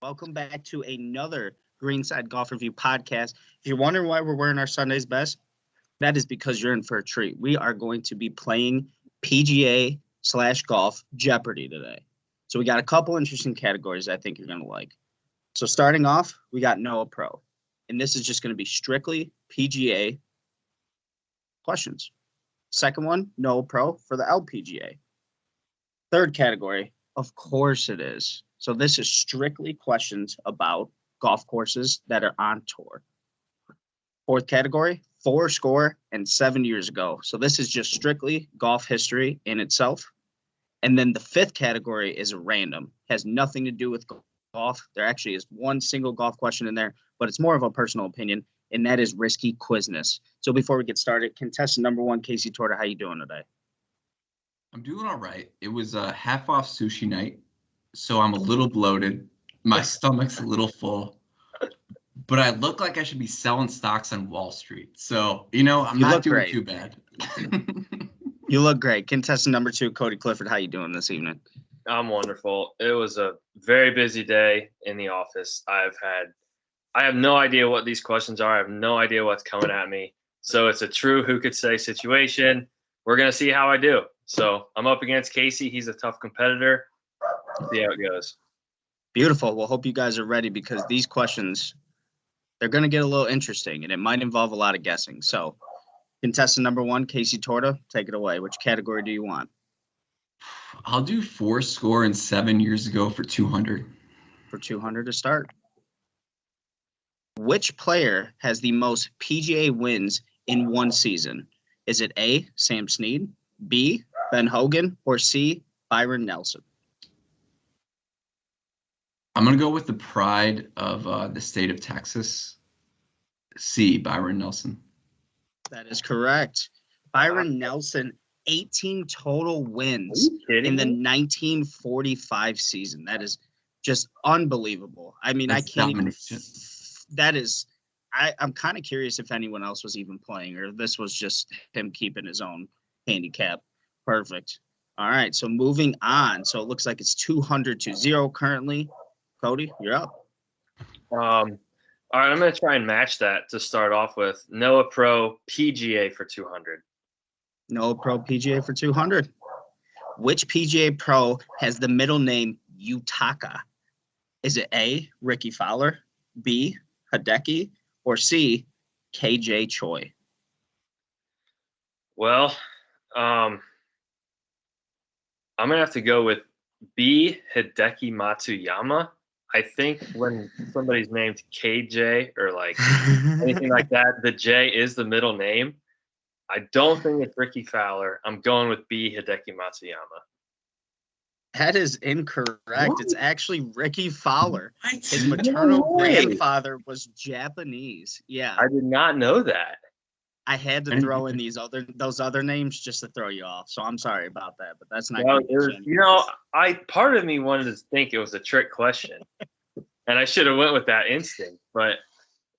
Welcome back to another Greenside Golf Review podcast. If you're wondering why we're wearing our Sunday's best, that is because you're in for a treat. We are going to be playing PGA/golf Jeopardy today. So we got a couple interesting categories I think you're going to like. So starting off, we got Noah Pro. And this is just going to be strictly PGA questions. Second one, Noah Pro for the LPGA. Third category, of course it is. So this is strictly questions about golf courses that are on tour. Fourth category, 4 score and 7 years ago. So this is just strictly golf history in itself. And then the fifth category is random. Has nothing to do with golf. There actually is one single golf question in there, but it's more of a personal opinion, and that is risky quizness. So before we get started, contestant number 1, Casey Torta, how you doing today? I'm doing all right. It was a half-off sushi night, so I'm a little bloated. My stomach's a little full, but I look like I should be selling stocks on Wall Street. So, I'm not doing great. too bad. You look great. Contestant number 2, Cody Clifford, how you doing this evening? I'm wonderful. It was a very busy day in the office. I have no idea what these questions are. I have no idea what's coming at me. So it's a true who could say situation. We're going to see how I do. So I'm up against Casey. He's a tough competitor. See how it goes. Beautiful. Well, hope you guys are ready because these questions, they're going to get a little interesting, and it might involve a lot of guessing. So contestant number 1, Casey Torta, take it away. Which category do you want? I'll do 4 score and 7 years ago for 200. For 200 to start. Which player has the most PGA wins in one season? Is it A, Sam Snead, B, Ben Hogan, or C, Byron Nelson? I'm going to go with the pride of the state of Texas. C, Byron Nelson. That is correct. Byron Nelson, 18 total wins in the 1945 season. That is just unbelievable. I mean, That's I can't even. domination. That is. I'm kind of curious if anyone else was even playing, or this was just him keeping his own handicap. Perfect. All right, so moving on. So it looks like it's 200-0 currently. Cody, you're up. All right, I'm going to try and match that to start off with. Noah Pro PGA for 200. Noah Pro PGA for 200. Which PGA Pro has the middle name Utaka? Is it A, Ricky Fowler, B, Hideki, or C, KJ Choi? Well, I'm going to have to go with B, Hideki Matsuyama. I think when somebody's named KJ or like anything like that, the J is the middle name. I don't think it's Ricky Fowler. I'm going with B, Hideki Matsuyama. That is incorrect. What? It's actually Ricky Fowler. What? His maternal grandfather was Japanese. Yeah. I did not know that. I had to throw in those other names just to throw you off. So I'm sorry about that, but that's not. Well, part of me wanted to think it was a trick question, and I should have went with that instinct, but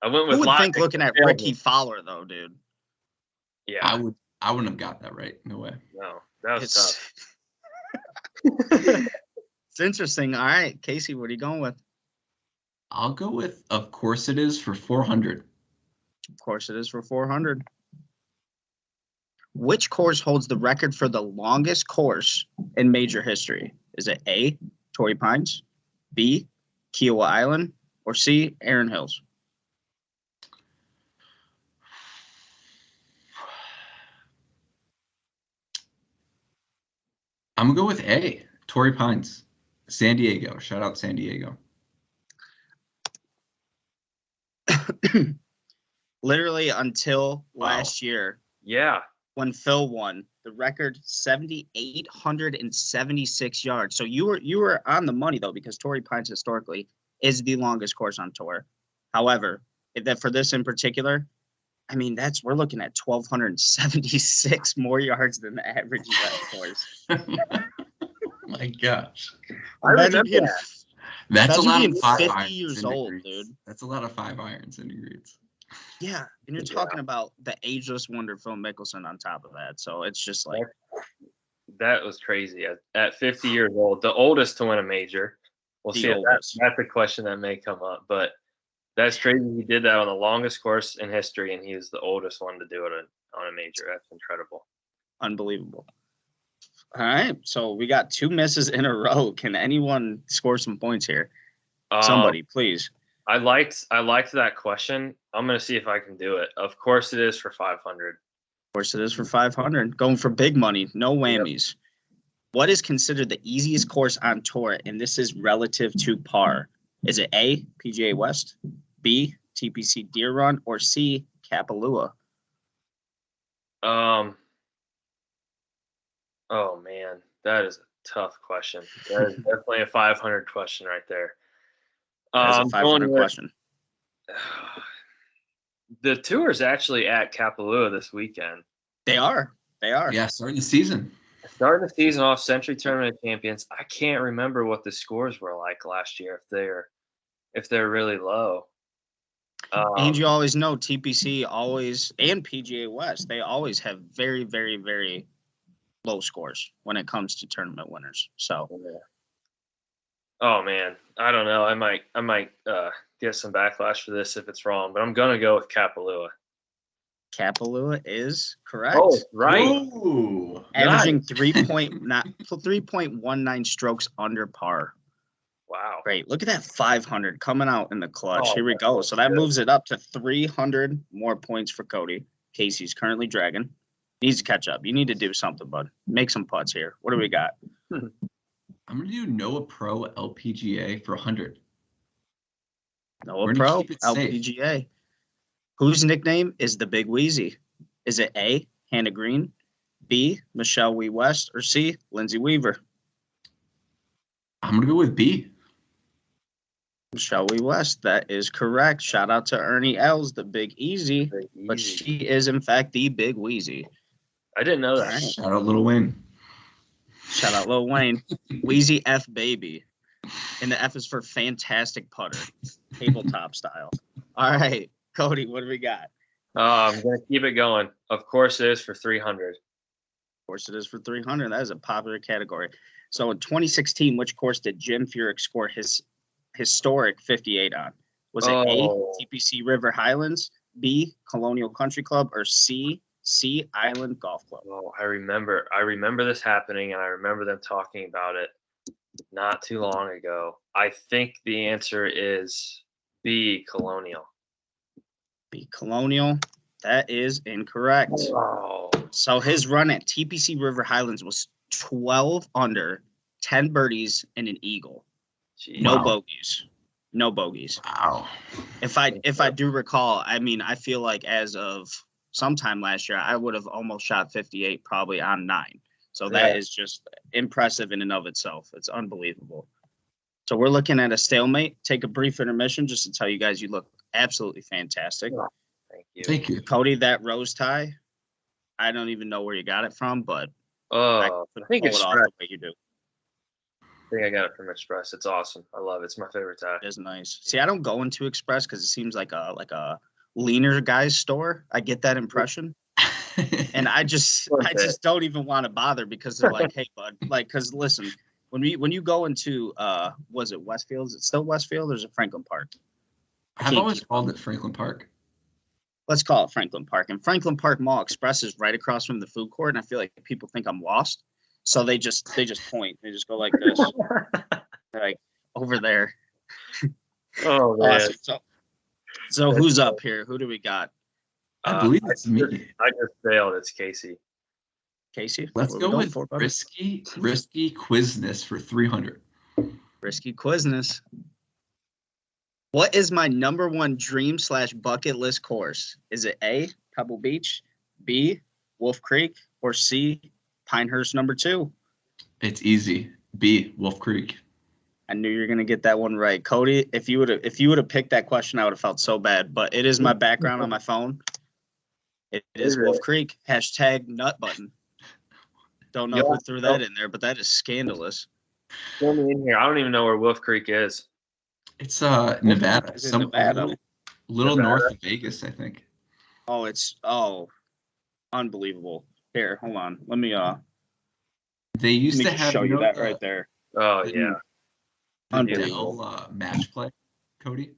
I went with. Who would think looking at Ricky Fowler though, dude? Yeah, I wouldn't have got that right. No way. No, that was tough. It's interesting. All right, Casey, what are you going with? I'll go with Of Course It Is for 400. Of course it is for 400. Which course holds the record for the longest course in major history? Is it A, Torrey Pines, B, Kiowa Island, or C, Erin Hills? I'm going to go with A, Torrey Pines, San Diego. Shout out San Diego. Literally until last year. Yeah. When Phil won, the record 7,876 yards. So you were on the money though, because Torrey Pines historically is the longest course on tour. However, for this in particular, I mean we're looking at 1,276 more yards than the average U.S. course. My gosh, that's a lot of 50 years old, dude. That's a lot of 5 irons in degrees. Yeah, and you're talking about the ageless wonder Phil Mickelson on top of that. So it's just like that was crazy. At 50 years old, the oldest to win a major, We'll The see if oldest. that's a question that may come up. But that's crazy. He did that on the longest course in history, and he's the oldest one to do it on a major. That's incredible. Unbelievable. All right, so we got 2 misses in a row. Can anyone score some points here? Somebody, please. I liked that question. I'm gonna see if I can do it. Of course, it is for 500. Of course, it is for 500. Going for big money, no whammies. Yep. What is considered the easiest course on tour, and this is relative to par? Is it A, PGA West, B, TPC Deer Run, or C, Kapalua? Oh man, that is a tough question. That is definitely a 500 question right there. That's a 500 question. The tour is actually at Kapalua this weekend. They are. Yeah, starting the season. Starting the season off, Century Tournament of Champions. I can't remember what the scores were like last year. If they're really low. And you always know TPC always and PGA West, they always have very, very, very low scores when it comes to tournament winners. So, oh man, I don't know. I might get some backlash for this if it's wrong, but I'm gonna go with Kapalua. Kapalua is correct. Oh, right. Ooh, averaging 3.19 strokes under par. Wow. Great. Look at that 500 coming out in the clutch. Oh, here we go. So that moves it up to 300 more points for Cody. Casey's currently dragging. Needs to catch up. You need to do something, bud. Make some putts here. What do we got? I'm going to do Noah Pro LPGA for 100. Noah Pro LPGA. Whose nickname is the Big Wheezy? Is it A, Hannah Green, B, Michelle Wee West, or C, Lindsay Weaver? I'm going to go with B. Michelle Wee West. That is correct. Shout out to Ernie Els, the Big Easy. But she is, in fact, the Big Wheezy. I didn't know that. Right. Shout out Lil Wayne. Shout out Lil Wayne. Wheezy F baby. And the F is for fantastic putter. Tabletop style. All right. Cody, what do we got? I'm going to keep it going. Of course it is for 300. Of course it is for 300. That is a popular category. So in 2016, which course did Jim Furyk score his historic 58 on? Was it A, TPC River Highlands, B, Colonial Country Club, or C, Sea Island Golf Club? Oh, I remember this happening, and I remember them talking about it not too long ago. I think the answer is B, Colonial. B, Colonial. That is incorrect. Oh. So his run at TPC River Highlands was 12 under, 10 birdies, and an eagle. Jeez. No bogeys. No bogeys. Wow. If I do recall, I mean, I feel like as of sometime last year, I would have almost shot 58 probably on 9. So that is just impressive in and of itself. It's unbelievable. So we're looking at a stalemate. Take a brief intermission just to tell you guys you look absolutely fantastic. Thank you. Thank you. Cody, that rose tie, I don't even know where you got it from, but I think pull it's it off the way you do. I think I got it from Express. It's awesome. I love it. It's my favorite tie. It is nice. See, I don't go into Express because it seems like a leaner guy's store. I get that impression. And I just don't even want to bother because they're like, hey, bud, like, because listen, when you go into was it Westfield? Is it still Westfield or is it Franklin Park? I've always called it Franklin Park. Let's call it Franklin Park. And Franklin Park Mall Express is right across from the food court, and I feel like people think I'm lost. So they just point. They just go like this. They're like over there. Oh man. Awesome. So who's up here? Who do we got? I believe it's me. I just failed. It's Casey. Casey? Let's go with risky quizness for 300. Risky quizness. What is my number one dream / bucket list course? Is it A, Pebble Beach, B, Wolf Creek, or C, Pinehurst number 2? It's easy. B, Wolf Creek. I knew you were gonna get that one right, Cody. If you would have picked that question, I would have felt so bad. But it is my background on my phone. It is Wolf Creek. # nut button. Don't know who threw that in there, but that is scandalous. Throw me in here. I don't even know where Wolf Creek is. It's Nevada. It's in Nevada. Little north of Vegas, I think. Oh, unbelievable. Here, hold on. Let me They used to have show you that right there. Oh yeah. The Unbelievable. Dell match play, Cody.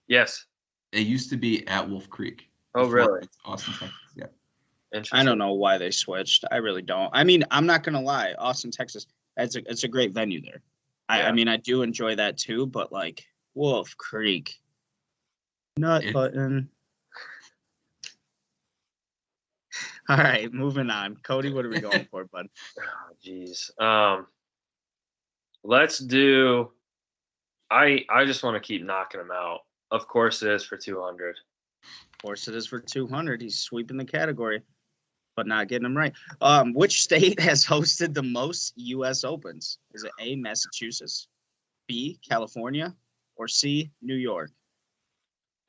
Yes. It used to be at Wolf Creek. Oh, before really? it's Austin, Texas. Yeah. Interesting. I don't know why they switched. I really don't. I mean, I'm not gonna lie. Austin, Texas, it's a great venue there. Yeah. I mean, I do enjoy that too. But like Wolf Creek, nut It- button. All right, moving on. Cody, what are we going for, bud? Oh, jeez. Let's do. I just want to keep knocking him out. Of course, it is for 200. Of course, it is for 200. He's sweeping the category, but not getting them right. Which state has hosted the most U.S. Opens? Is it A, Massachusetts, B, California, or C, New York?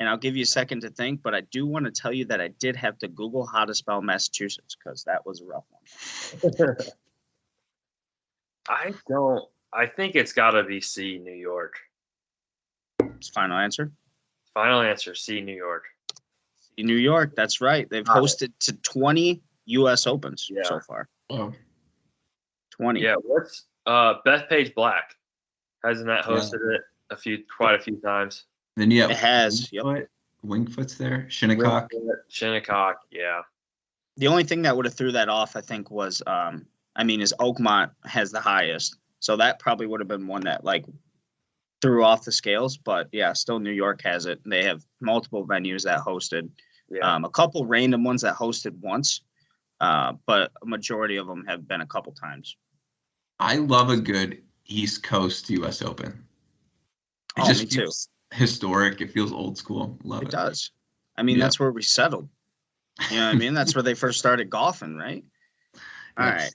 And I'll give you a second to think, but I do want to tell you that I did have to Google how to spell Massachusetts because that was a rough one. I think it's got to be C, New York. It's final answer. Final answer, C, New York. C, New York. That's right. They've hosted to 20 U.S. Opens so far. Oh, 20. Yeah. What's Bethpage Black? Hasn't that hosted it quite a few times? then you have It has. Yep. Wingfoot's there. Shinnecock. Shinnecock. Yeah. The only thing that would have threw that off, I think, was is Oakmont has the highest, so that probably would have been one that like threw off the scales. But yeah, still New York has it. They have multiple venues that hosted. Yeah. A couple random ones that hosted once, but a majority of them have been a couple times. I love a good East Coast U.S. Open. It Oh, just me too. feels historic. It feels old school. Love it. It does. I mean, Yeah. that's where we settled. You know what I mean? That's where they first started golfing, right? All Yes. right.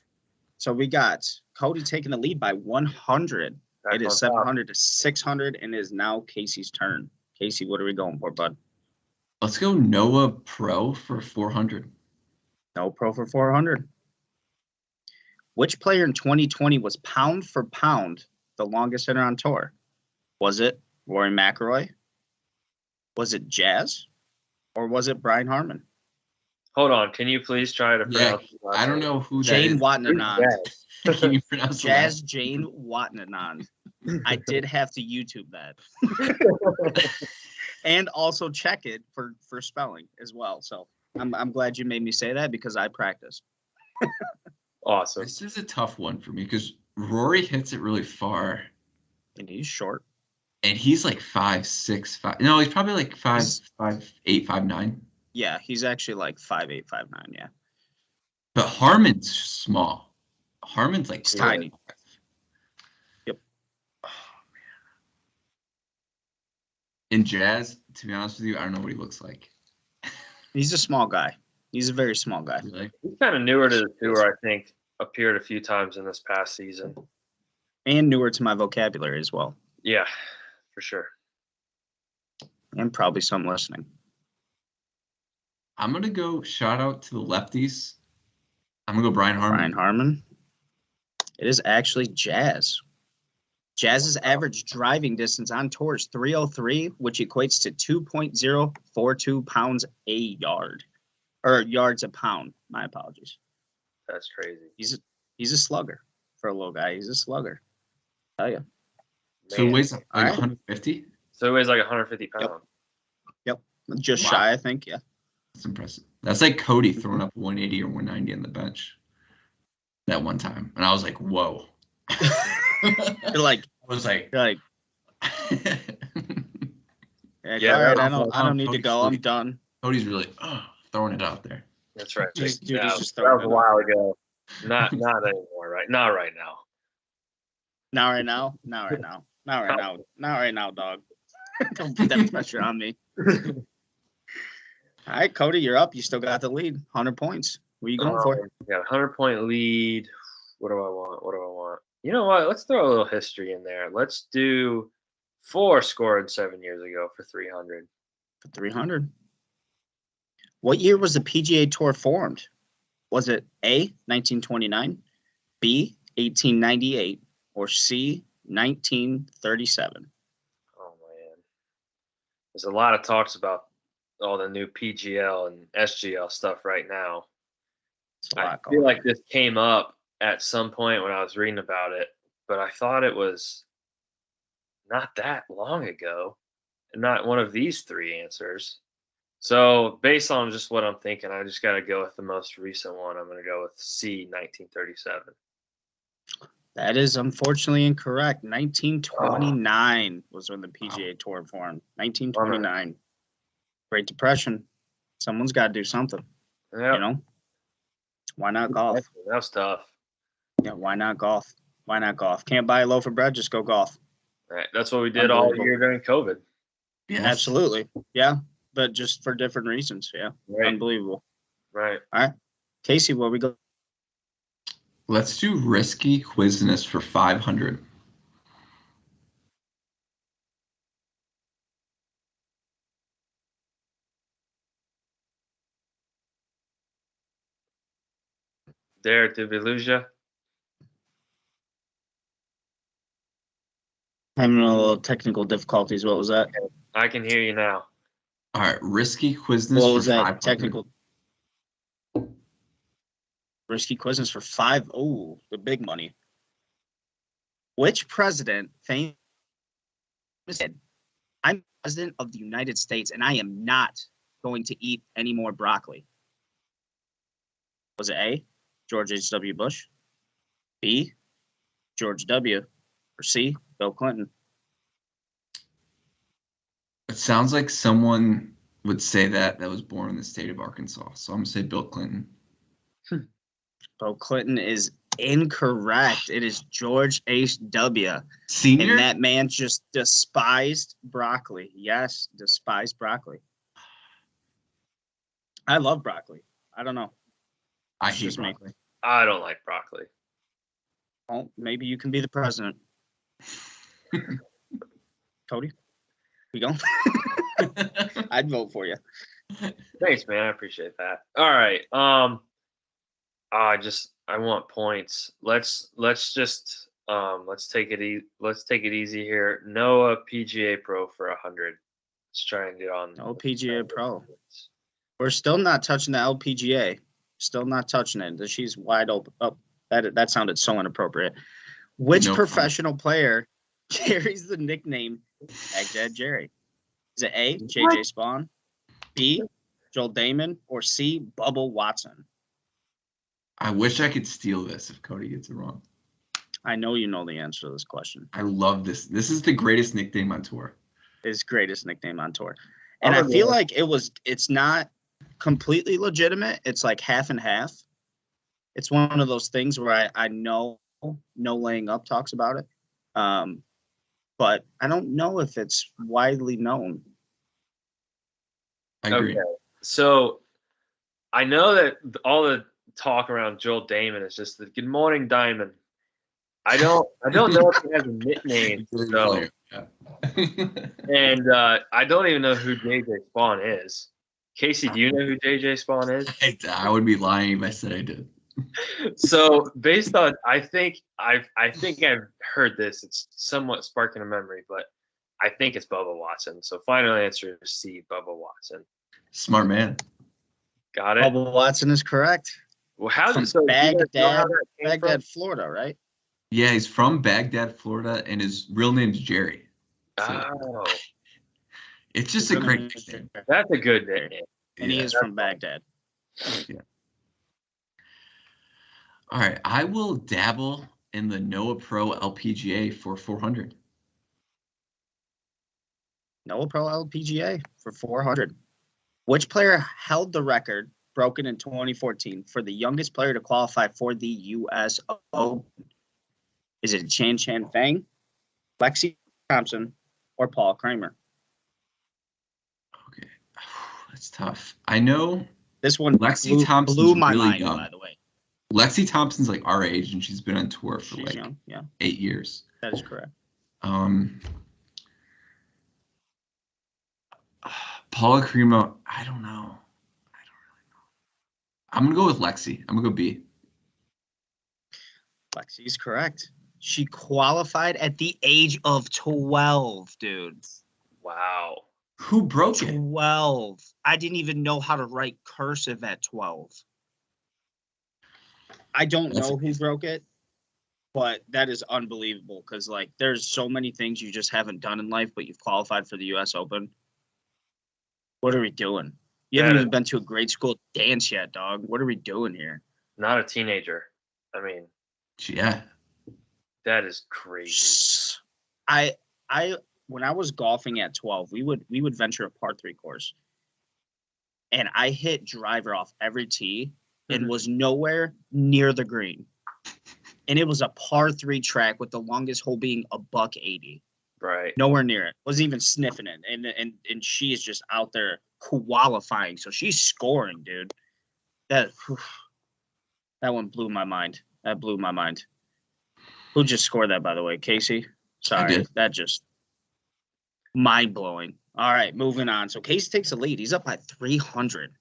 So we got Cody taking the lead by 100. Back It is on top. 700 to 600, and it is now Casey's turn. Casey, what are we going for, bud? Let's go Noah Pro for 400. No pro for 400. Which player in 2020 was pound for pound the longest hitter on tour? Was it Rory McIlroy? Was it Jazz? Or was it Brian Harmon? Hold on. Can you please try to pronounce his last I don't name? know who that Jane is. Watnanond. Can you pronounce the Jazz last? Jane Watnanond. I did have to YouTube that. And also check it for spelling as well. So I'm glad you made me say that because I practice. Awesome. This is a tough one for me because Rory hits it really far, And he's short. and he's like 5'6", 5. No, he's probably like 5'8", 5'9". Yeah, he's actually like 5'8", 5'9", yeah. But Harmon's small. Harmon's like He's tiny. Yep. Oh, man. In Jazz, to be honest with you, I don't know what he looks like. He's a small guy. He's a very small guy. Really? He's kind of newer to the tour, I think. Appeared a few times in this past season. And newer to my vocabulary as well. Yeah, for sure. And probably some listening. I'm going to go shout out to the lefties. I'm going to go Brian Harmon. Brian Harmon. It is actually Jazz. Jazz's average driving distance on tour is 303, which equates to 2.042 pounds a yard. Or yards a pound. My apologies. That's crazy. He's a slugger for a little guy. He's a slugger. I tell you. So he weighs like All right. 150? So he weighs like 150 pounds. Yep. Just Wow. shy, I think. Yeah. That's impressive. That's like Cody throwing up 180 or 190 on the bench that one time. And I was like, whoa. You're like, yeah, yeah, Yeah, all right, that I don't need to go. I'm done. Cody's really throwing it out there. That's right. Dude, he's Yeah, just that throwing was it a while ago. Not anymore, right? Not right now. Not right now. Not right now. Not right now. Not right now, dog. Don't put that pressure on me. All right, Cody, you're up. You still got the lead. 100 points. What are you going for? Got a 100-point lead. What do I want? You know what? Let's throw a little history in there. Let's do 4 scored 7 years ago for 300. For 300. What year was the PGA Tour formed? Was it A, 1929, B, 1898, or C, 1937? Oh man, there's a lot of talks about all the new PGL and SGL stuff right now. It's a I lot feel going like on. this came up at some point when I was reading about it, but I thought it was not that long ago, and not one of these three answers. So based on just what I'm thinking, I just got to go with the most recent one. I'm going to go with C, 1937. That is unfortunately incorrect. 1929 was when the PGA Tour formed. 1929. Great Depression. Someone's got to do something. Yep. You know? Why not golf? That was tough. Yeah, why not golf? Why not golf? Can't buy a loaf of bread, just go golf. Right. That's what we did all year during COVID. Yes. Absolutely. Yeah. But just for different reasons. Yeah. Right. Unbelievable. Right. All right. Casey, where we go? Let's do risky quizness for 500. Dare, did we lose you? Having a little technical difficulties. What was that? I can hear you now. All right, risky quizness What for was that? 500. Technical. Risky quizzes for 5. Oh, the big money. Which president famous said, "I'm president of the United States and I am not going to eat any more broccoli"? Was it A, George H.W. Bush, B, George W., or C, Bill Clinton? It sounds like someone would say that was born in the state of Arkansas. So I'm going to say Bill Clinton. Bill Clinton is incorrect. It is George H.W. Senior? And that man just despised broccoli. Yes, despised broccoli. I love broccoli. I don't know. I It's hate just me. broccoli. I don't like broccoli. Well, maybe you can be the president. Cody, we go. I'd vote for you. Thanks, man. I appreciate that. All right. I want points. Let's take it easy here. Noah PGA Pro for 100. Let's try and get on. No PGA Pro. We're still not touching the LPGA. Still not touching it. She's wide open. Oh, that sounded so inappropriate. Which No professional player carries the nickname Baghdad Jerry? Is it A, JJ Spawn, B, Joel Damon, or C, Bubba Watson? I wish I could steal this if Cody gets it wrong. I know you know the answer to this question. I love this. This is the greatest nickname on tour. His greatest nickname on tour. And I feel like it's not completely legitimate. It's like half and half. It's one of those things where I know No Laying Up talks about it. But I don't know if it's widely known. I agree. Okay. So I know that all the talk around Joel Damon is just the "Good morning, Diamond." I don't know if he has a nickname. So, Yeah. and I don't even know who JJ Spawn is. Casey, do you know who JJ Spawn is? I would be lying if I said I did. So based on, I think I've heard this. It's somewhat sparking a memory, but I think it's Bubba Watson. So final answer is C, Bubba Watson. Smart man. Got it. Bubba Watson is correct. Well, how From did so? do you guys know how Baghdad, that came from? Baghdad, Florida, right? Yeah, he's from Baghdad, Florida, and his real name's Jerry. So Oh, it's just a great nickname. that's a good nickname. And he is from Baghdad. Yeah. All right, I will dabble in the Noah Pro LPGA for 400. Noah Pro LPGA for 400. Which player held the record broken in 2014 for the youngest player to qualify for the U.S. Open? Is it Chan Fang, Lexi Thompson, or Paul Kramer? Okay, that's tough. I know This one Lexi Thompson's blew my really mind, young. by the way. Lexi Thompson's like our age, and she's been on tour for She's young. Yeah, 8 years. that is correct. Paula Cremo, I don't know. I'm gonna go with Lexi. I'm gonna go B. Lexi's correct. She qualified at the age of 12, dude. Wow. Who broke it? 12. I didn't even know how to write cursive at 12. I don't know who broke it, but that is unbelievable because like there's so many things you just haven't done in life, but you've qualified for the U.S. Open. What are we doing? You haven't even been to a grade school dance yet, dog. What are we doing here? Not a teenager. I mean, Yeah. that is crazy. I when I was golfing at 12, we would venture a par 3 course, and I hit driver off every tee and was nowhere near the green. And it was a par 3 track with the longest hole being $180. Right. Nowhere near it. Wasn't even sniffing it. And she is just out there qualifying. So she's scoring, dude. That one blew my mind. That blew my mind. Who just scored that, by the way? Casey? Sorry. That just mind blowing. All right, moving on. So Casey takes the lead. He's up by 300.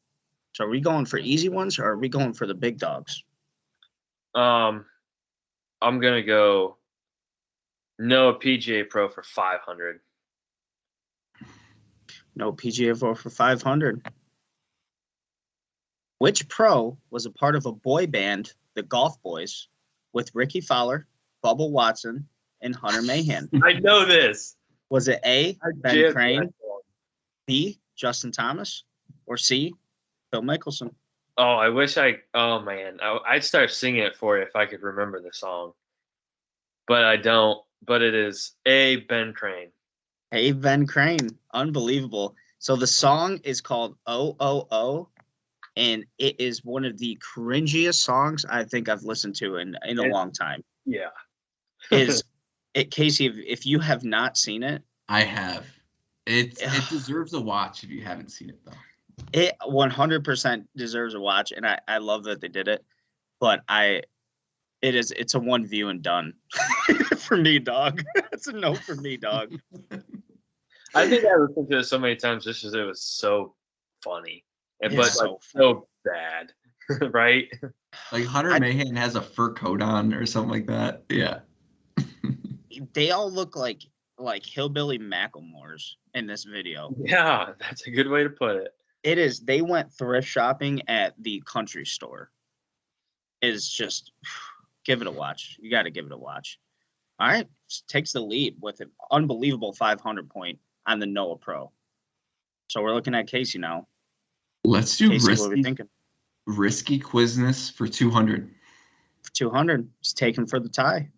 So are we going for easy ones or are we going for the big dogs? I'm gonna go no PGA Pro for 500. No PGA Pro for 500. Which pro was a part of a boy band, the Golf Boys, with Ricky Fowler, Bubba Watson, and Hunter Mahan? I know this. Was it A, Ben Crane, B, Justin Thomas, or C, Phil Mickelson? Oh, I wish oh man, I'd start singing it for you if I could remember the song. But I don't. But it is A, Ben Crane. A, Ben Crane. Unbelievable. So the song is called O, and it is one of the cringiest songs I think I've listened to in a long time. Yeah. Casey, if you have not seen it. I have. It deserves a watch if you haven't seen it, though. It 100% deserves a watch, and I love that they did it. But it's a one view and done for me, dog. It's a no for me, dog. I think I listened to it so many times just because it was so funny, but so bad, right? Like Hunter Mahan has a fur coat on or something like that. Yeah. They all look like hillbilly Macklemores in this video. Yeah, that's a good way to put it. It is. They went thrift shopping at the country store. Is just give it a watch. You got to give it a watch. All right, takes the lead with an unbelievable 500 point on the Noah Pro. So we're looking at Casey now. Let's do Casey, what are we thinking? Risky Quizness for 200. For 200, it's taken for the tie.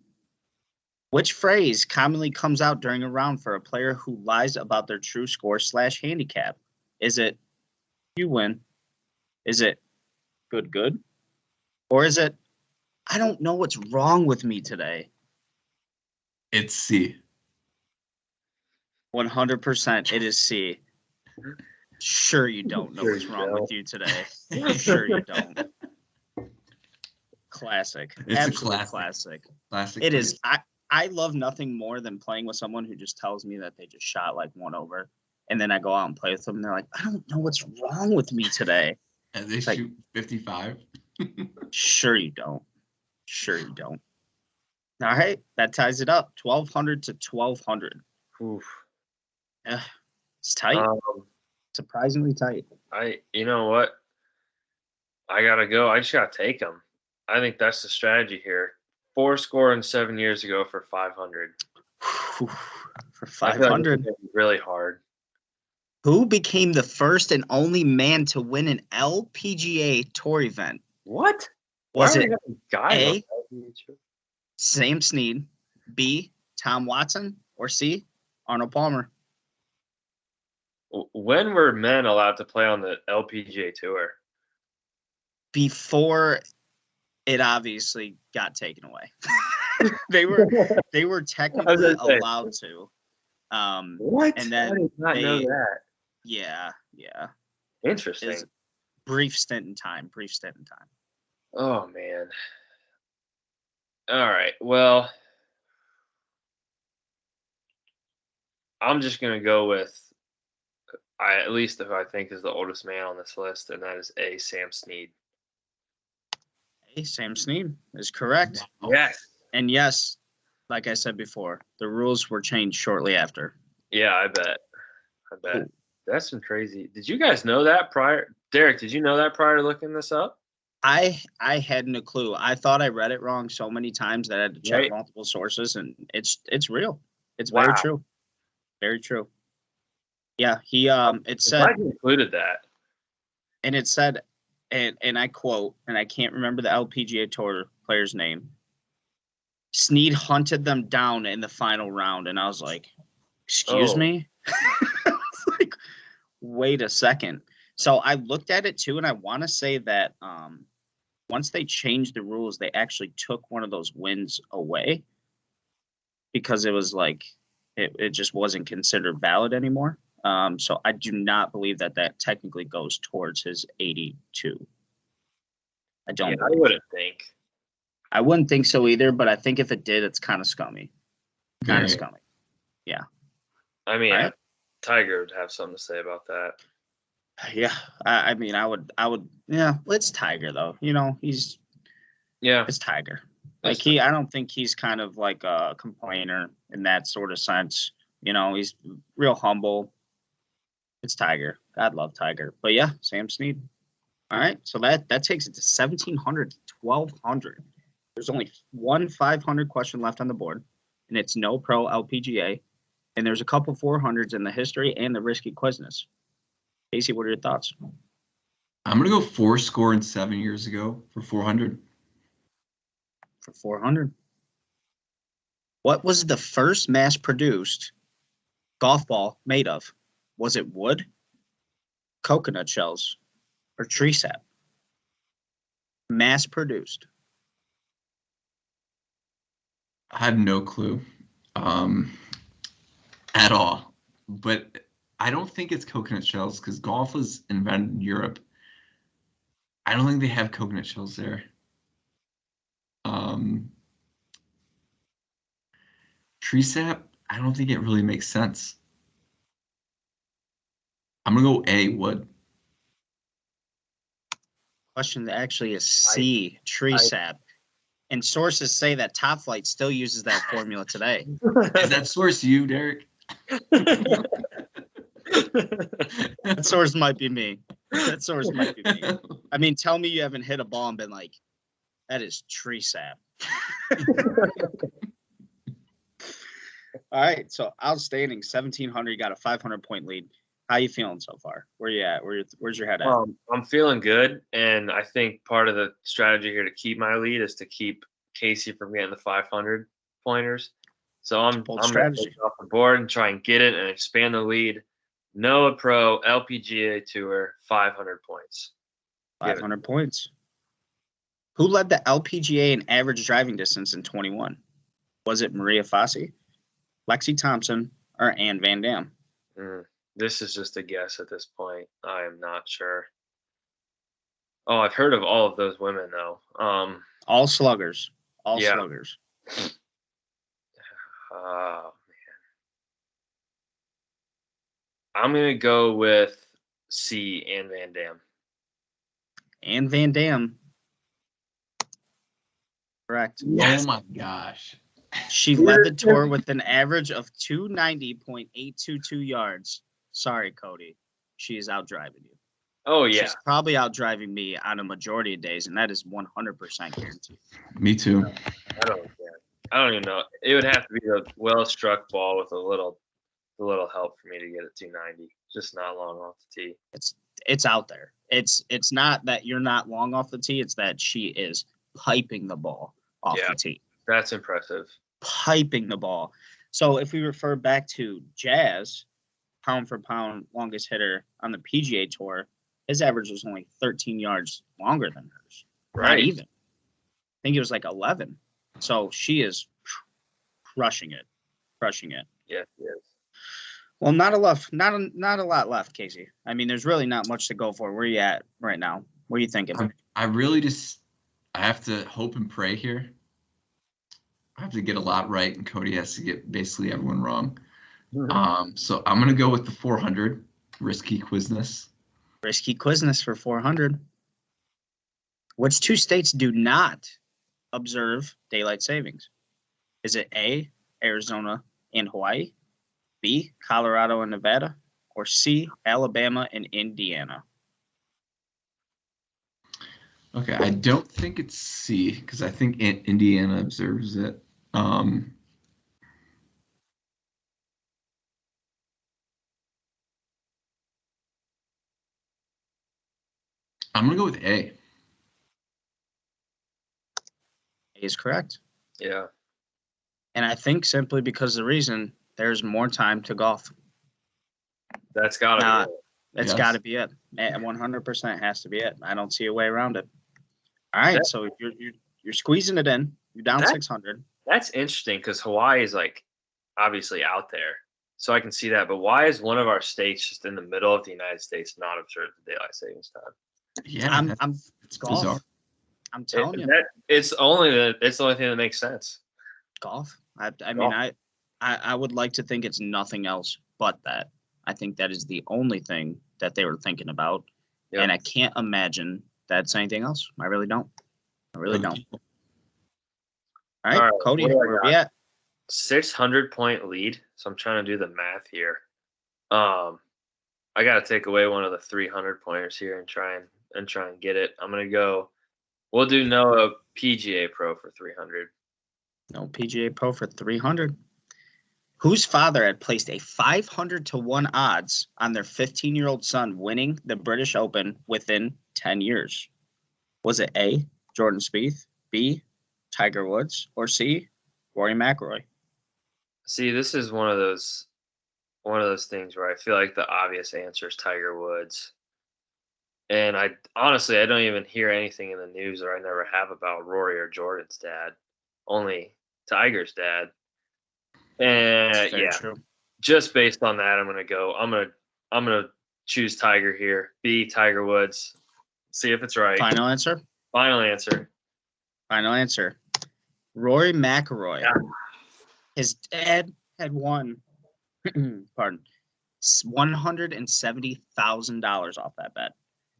Which phrase commonly comes out during a round for a player who lies about their true score / handicap? Is it you win? Is it good? Or is it I don't know what's wrong with me today? It's C. 100% it is C. Sure you don't know what's wrong with you today. Sure you don't. Classic. It's Absolute a classic. Classic. It is. I love nothing more than playing with someone who just tells me that they just shot like one over. And then I go out and play with them and they're like, I don't know what's wrong with me today. And they shoot 55. Sure you don't. Sure you don't. All right. That ties it up. 1,200 to 1,200. Oof. It's tight. Surprisingly tight. You know what? I got to go. I just got to take them. I think that's the strategy here. 4 scoring 7 years ago for 500. For 500. Like really hard. Who became the first and only man to win an LPGA Tour event? What? Was it A, Sam Snead, B, Tom Watson, or C, Arnold Palmer? When were men allowed to play on the LPGA Tour? Before it obviously got taken away. they were technically allowed to. What? And then I did not know that. Yeah. Interesting. Brief stint in time. Oh man. All right. Well, I'm just gonna go with at least if I think is the oldest man on this list, and that is A, Sam Snead. A, Sam Snead is correct. Yes. And yes, like I said before, the rules were changed shortly after. Yeah, I bet. That's been crazy. Did you guys know that prior? Derek, did you know that prior to looking this up? I hadn't a clue. I thought I read it wrong so many times that I had to check Right. multiple sources, and it's real. It's Wow. very true. Very true. Yeah, he it I'm said, glad you included that. and it said, and I quote, and I can't remember the LPGA Tour player's name. Snead hunted them down in the final round, and I was like, "Excuse Oh. me." It's like, wait a second. So I looked at it too, and I want to say that once they changed the rules, they actually took one of those wins away because it was like it just wasn't considered valid anymore. So I do not believe that technically goes towards his 82. I don't. Yeah, I believe. wouldn't think. I wouldn't think so either, but I think if it did, it's kind of scummy. Kind Very. of scummy. I mean, Right? Tiger would have something to say about that. Yeah. I mean, I would. Yeah. It's Tiger though. It's Yeah. Tiger. It's Like I don't think he's kind of like a complainer in that sort of sense. He's real humble. It's Tiger. God love Tiger. But yeah, Sam Snead. All right. So that takes it to 1,700 to 1,200. There's only one 500 question left on the board, and it's no pro LPGA. And there's a couple 400s in the history and the risky quizness. Casey, what are your thoughts? I'm gonna go 4 score and 7 years ago for 400. For 400. What was the first mass-produced golf ball made of? Was it wood, coconut shells, or tree sap? Mass-produced. I have no clue, at all. But I don't think it's coconut shells because golf was invented in Europe. I don't think they have coconut shells there. Tree sap, I don't think it really makes sense. I'm gonna go A, wood. Question actually is C, tree sap. And sources say that Top Flight still uses that formula today. Is that source you, Derek? That source might be me. That source might be me. I mean, tell me you haven't hit a ball and been like, that is tree sap. All right, so outstanding, 1,700. You got a 500-point lead. How you feeling so far? Where you at? Where's your head at? I'm feeling good, and I think part of the strategy here to keep my lead is to keep Casey from getting the 500 pointers. So I'm going to take it off the board and try and get it and expand the lead. Noah Pro, LPGA Tour, 500 points. 500 points. Who led the LPGA in average driving distance in 21? Was it Maria Fassi, Lexi Thompson, or Ann Van Dam? This is just a guess at this point. I am not sure. Oh, I've heard of all of those women though. All sluggers. Yeah. Sluggers. Oh man. I'm gonna go with C, Ann Van Dam. Ann Van Dam. Correct. Yes. Oh my gosh. She led the tour with an average of 290.822 yards. Sorry, Cody. She is out driving you. Oh yeah. She's probably out driving me on a majority of days, and that is 100% guaranteed. Me too. I don't care. I don't even know. It would have to be a well-struck ball with a little help for me to get it 290. Just not long off the tee. It's out there. It's not that you're not long off the tee. It's that she is piping the ball off the tee. That's impressive. Piping the ball. So if we refer back to Jazz, pound for pound longest hitter on the PGA Tour, his average was only 13 yards longer than hers. Right. Not even. I think it was like 11. So she is crushing it. Crushing it. Yes, yes. Well, not a lot left, Casey. I mean, there's really not much to go for. Where are you at right now? What are you thinking? I really I have to hope and pray here. I have to get a lot right, and Cody has to get basically everyone wrong. So I'm gonna go with the 400 risky quizness. Risky quizness for 400. Which two states do not observe daylight savings? Is it A, Arizona and Hawaii, B, Colorado and Nevada, or C, Alabama and Indiana? Okay, I don't think it's C because I think Indiana observes it. I'm gonna go with A. A is correct. Yeah. And I think simply because the reason there's more time to golf. That's got to Nah, be it. It's Yes. got to be it. 100% has to be it. I don't see a way around it. All right, That- so you're squeezing it in. You're down That- 600. That's interesting because Hawaii is like obviously out there. So I can see that. But why is one of our states just in the middle of the United States not observed the daylight savings time? Yeah, it's Golf. bizarre. I'm telling you, It's the only thing that makes sense. golf. I mean, I would like to think it's nothing else but that. I think that is the only thing that they were thinking about, Yep. and I can't imagine that's anything else. I really don't. I really don't. All right, Cody, what do I where got? we at? 600-point lead. So I'm trying to do the math here. I got to take away one of the 300 pointers here and try and get it. I'm gonna go. We'll do Noah PGA Pro for 300. No PGA Pro for 300. Whose father had placed a 500 to 1 odds on their 15-year-old son winning the British Open within 10 years? Was it A, Jordan Spieth, B, Tiger Woods, or C, Rory McIlroy? See, this is one of those things where I feel like the obvious answer is Tiger Woods. And I honestly don't even hear anything in the news, or I never have, about Rory or Jordan's dad. Only Tiger's dad. And Very yeah, true. just based on that, I'm gonna choose Tiger here. B, Tiger Woods. See if it's right. Final answer? Final answer. Final answer. Rory McIlroy. Yeah. His dad had won, pardon, $170,000 off that bet.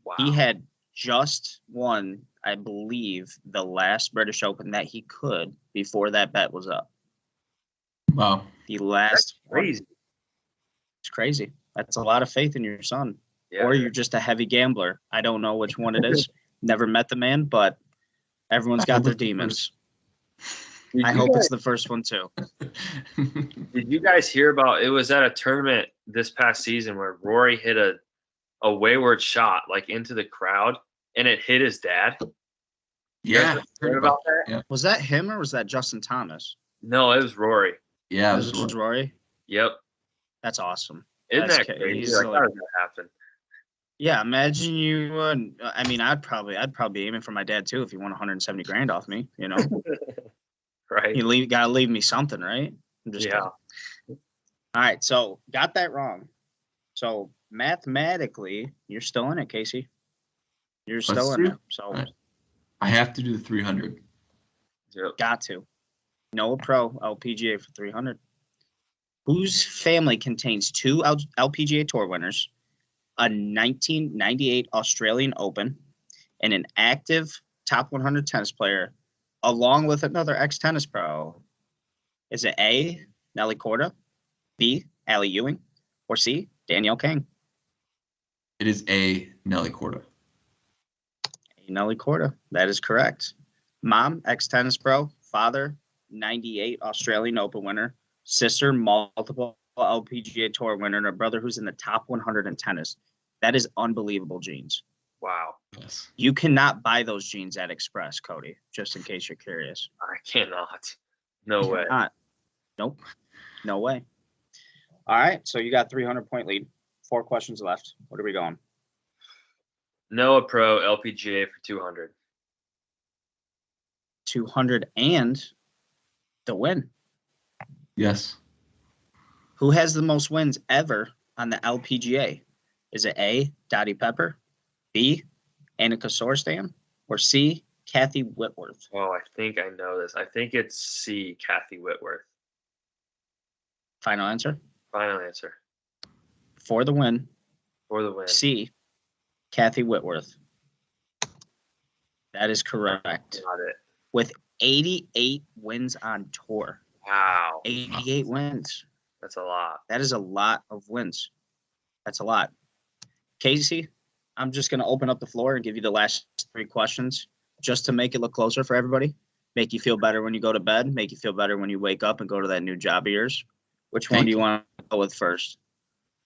Wow. He had just won, I believe, the last British Open that he could before that bet was up. Wow. The last one. Crazy. It's crazy. That's a lot of faith in your son. Yeah. Or you're just a heavy gambler. I don't know which one it is. Never met the man, but everyone's got their demons. I hope it's the first one too. Did you guys hear about? It was at a tournament this past season where Rory hit a wayward shot like into the crowd, and it hit his dad. Yeah. Heard about that? Yeah. Was that him or was that Justin Thomas? No, it was Rory. Yeah. This was Rory. Yep. That's awesome. Isn't That's that crazy? he's Like, like- how does that happen? Yeah, imagine you. I mean, I'd probably be aiming for my dad too if he won 170 grand off me. You know, Right. you gotta leave me something, right? I'm just Yeah. kidding. All right, so got that wrong. So mathematically, you're still in it, Casey. You're still in it. So I have to do the 300. Yep. got to. Noah Pro LPGA for 300. Whose family contains 2 LPGA Tour winners, a 1998 Australian Open, and an active top 100 tennis player, along with another ex-tennis pro? Is it A, Nelly Korda, B, Allie Ewing, or C, Danielle Kang? It is A, Nelly Korda. A, Nelly Korda. That is correct. Mom, ex-tennis pro. Father, 98 Australian Open winner. Sister, multiple LPGA Tour winner. And a brother who's in the top 100 in tennis. That is unbelievable genes. Wow. Yes. You cannot buy those genes at Express, Cody, just in case you're curious. I cannot. No way. Not. Nope. No way. All right. So you got 300-point lead. 4 questions left. What are we going? Noah Pro LPGA for 200. 200 and the win. Yes. Who has the most wins ever on the LPGA? Is it A, Dottie Pepper, B, Annika Sorenstam, or C, Kathy Whitworth? Oh, I think I know this. I think it's C, Kathy Whitworth. Final answer? Final answer. For the win, For the win. C, Kathy Whitworth. That is correct. Got it. With 88 wins on tour. Wow. 88 wins. That's a lot. That is a lot of wins. That's a lot. Casey, I'm just going to open up the floor and give you the last 3 questions just to make it look closer for everybody. Make you feel better when you go to bed. Make you feel better when you wake up and go to that new job of yours. Which one do you want to go with first?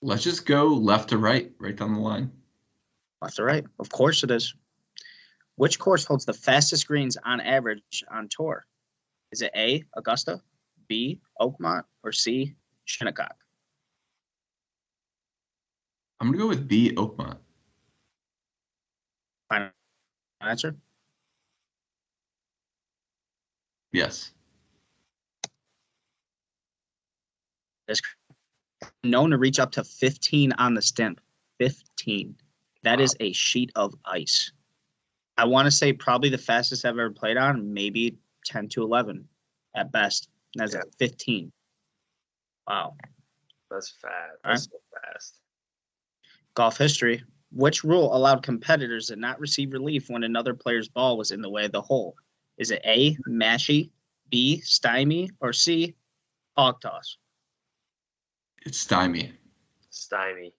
Let's just go left to right down the line. Left to right. Of course it is. Which course holds the fastest greens on average on tour? Is it A, Augusta, B, Oakmont, or C, Shinnecock? I'm going to go with B, Oakmont. Final answer? Yes. It's known to reach up to 15 on the stimp. 15. That is a sheet of ice. I want to say probably the fastest I've ever played on, maybe 10 to 11 at best. That's a 15. Wow. That's fast. All right. That's so fast. Golf history. Which rule allowed competitors to not receive relief when another player's ball was in the way of the hole? Is it A, mashy, B, stymie, or C, hog toss? It's stymie. Stymie.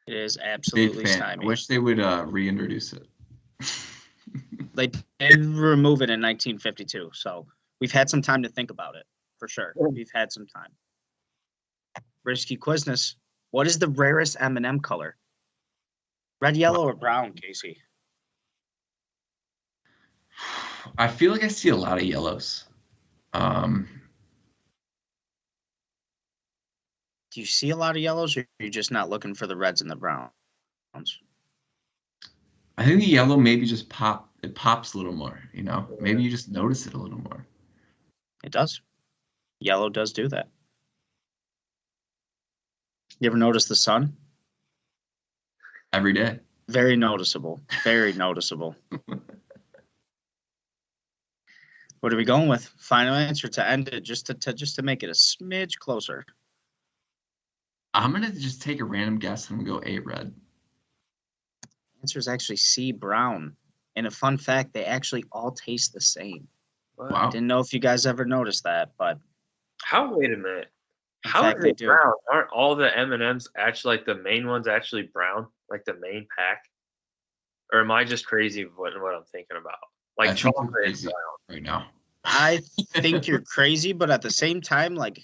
It is Big absolutely fan. stymie. I wish they would reintroduce it. They did remove it in 1952, so we've had some time to think about it, for sure. We've had some time. Risky quizness. What is the rarest M&M color? Red, yellow, or brown, Casey? I feel like I see a lot of yellows. Do you see a lot of yellows, or are you just not looking for the reds and the browns? I think the yellow maybe just pops a little more, you know? Maybe you just notice it a little more. It does. Yellow does do that. You ever notice the sun? Every day. Very noticeable. Very noticeable. What are we going with? Final answer to end it, just to make it a smidge closer. I'm going to just take a random guess and go A, red. Answer is actually C, brown. And a fun fact, they actually all taste the same. Wow. Didn't know if you guys ever noticed that, but Wait a minute. in How fact, are they they do. brown? Aren't all the M&Ms actually, like the main ones, actually brown? Like the main pack? Or am I just crazy with what I'm thinking about? I Like think you're chocolate is crazy brown. right now. I think you're crazy, but at the same time, like,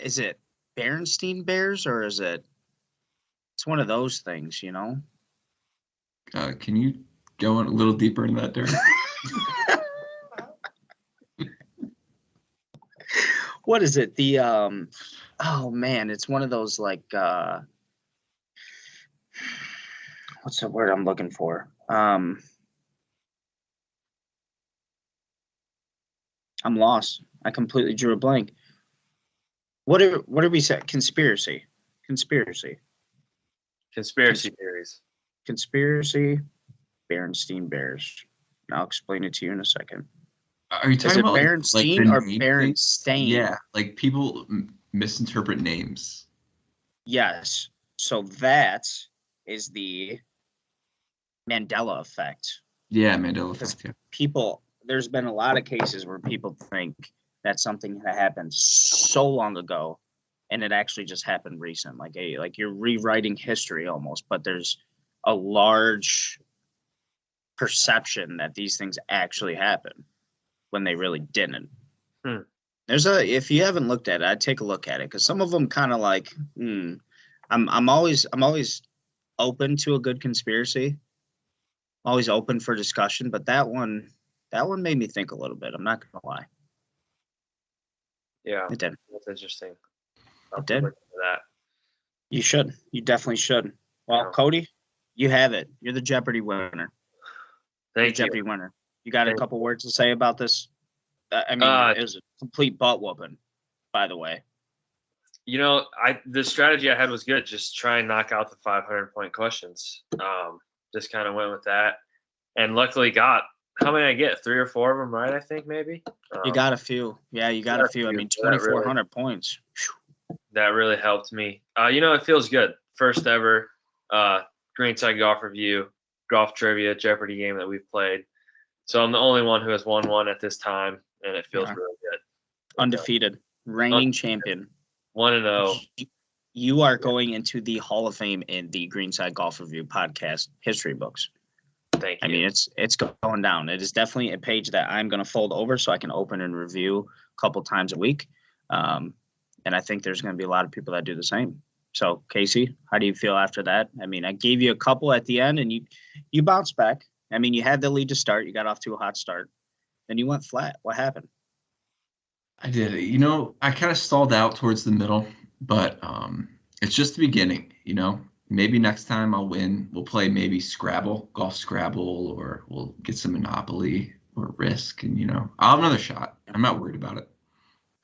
is it Berenstein Bears or is it? It's one of those things, you know. Can you go a little deeper in that, Derek? What is it? The oh man, it's one of those like what's the word I'm looking for? I'm lost. I completely drew a blank. What are we saying? Conspiracy. Conspiracy theories. Conspiracy. Berenstein Bears. And I'll explain it to you in a second. Are you Is talking it about Berenstein the or name thing? Berenstain? Yeah, like people misinterpret names. Yes. So that is the Mandela effect. Yeah, Mandela Because effect. Yeah. people, there's been a lot of cases where people think that something had happened so long ago, and it actually just happened recent. Like you're rewriting history almost, but there's a large perception that these things actually happened when they really didn't. If you haven't looked at it, I'd take a look at it because some of them kind of like, I'm always open to a good conspiracy. Always open for discussion, but that one made me think a little bit. I'm not gonna lie. Yeah, It did. that's interesting. It did. That. You should. You definitely should. Well, Yeah. Cody, you have it. You're the Jeopardy winner. Thank you. Jeopardy winner. You got a Thank couple words to say about this? I mean, it was a complete butt whooping, by the way. You know, the strategy I had was good. Just try and knock out the 500-point questions. Just kind of went with that, and luckily got how many I get? 3 or 4 of them right, I think maybe. You got a few. Yeah, you got a few. I mean, 2,400 points. That really helped me. You know, it feels good. First ever Greenside Golf Review, golf trivia, Jeopardy game that we've played. So I'm the only one who has won one at this time, and it feels really good. Undefeated, reigning champion. 1-0. you are going into the Hall of Fame in the Greenside Golf Review podcast history books. Thank you. I mean, it's going down. It is definitely a page that I'm going to fold over so I can open and review a couple times a week. And I think there's going to be a lot of people that do the same. So, Casey, how do you feel after that? I mean, I gave you a couple at the end, and you bounced back. I mean, you had the lead to start. You got off to a hot start. Then you went flat. What happened? I did. I kind of stalled out towards the middle, but it's just the beginning, Maybe next time I'll win. We'll play maybe Scrabble, golf Scrabble, or we'll get some Monopoly or Risk, and, I'll have another shot. I'm not worried about it.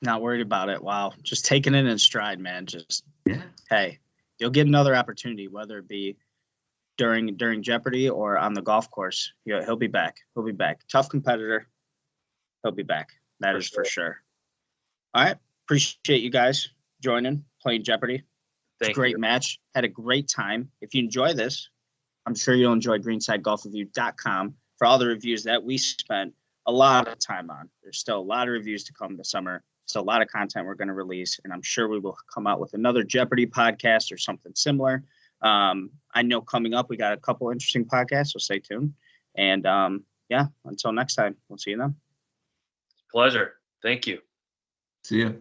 Not worried about it. Wow. Just taking it in stride, man. Just, Yeah. hey, you'll get another opportunity, whether it be during Jeopardy or on the golf course. He'll be back. He'll be back. Tough competitor. He'll be back. That is for sure. All right. Appreciate you guys joining, playing Jeopardy. Thank Great you. match. Had a great time. If you enjoy this, I'm sure you'll enjoy greensidegolfreview.com for all the reviews that we spent a lot of time on. There's still a lot of reviews to come this summer. Still a lot of content we're going to release, and I'm sure we will come out with another Jeopardy podcast or something similar. I know coming up we got a couple interesting podcasts, so stay tuned. And until next time, we'll see you then. Pleasure. Thank you. See ya.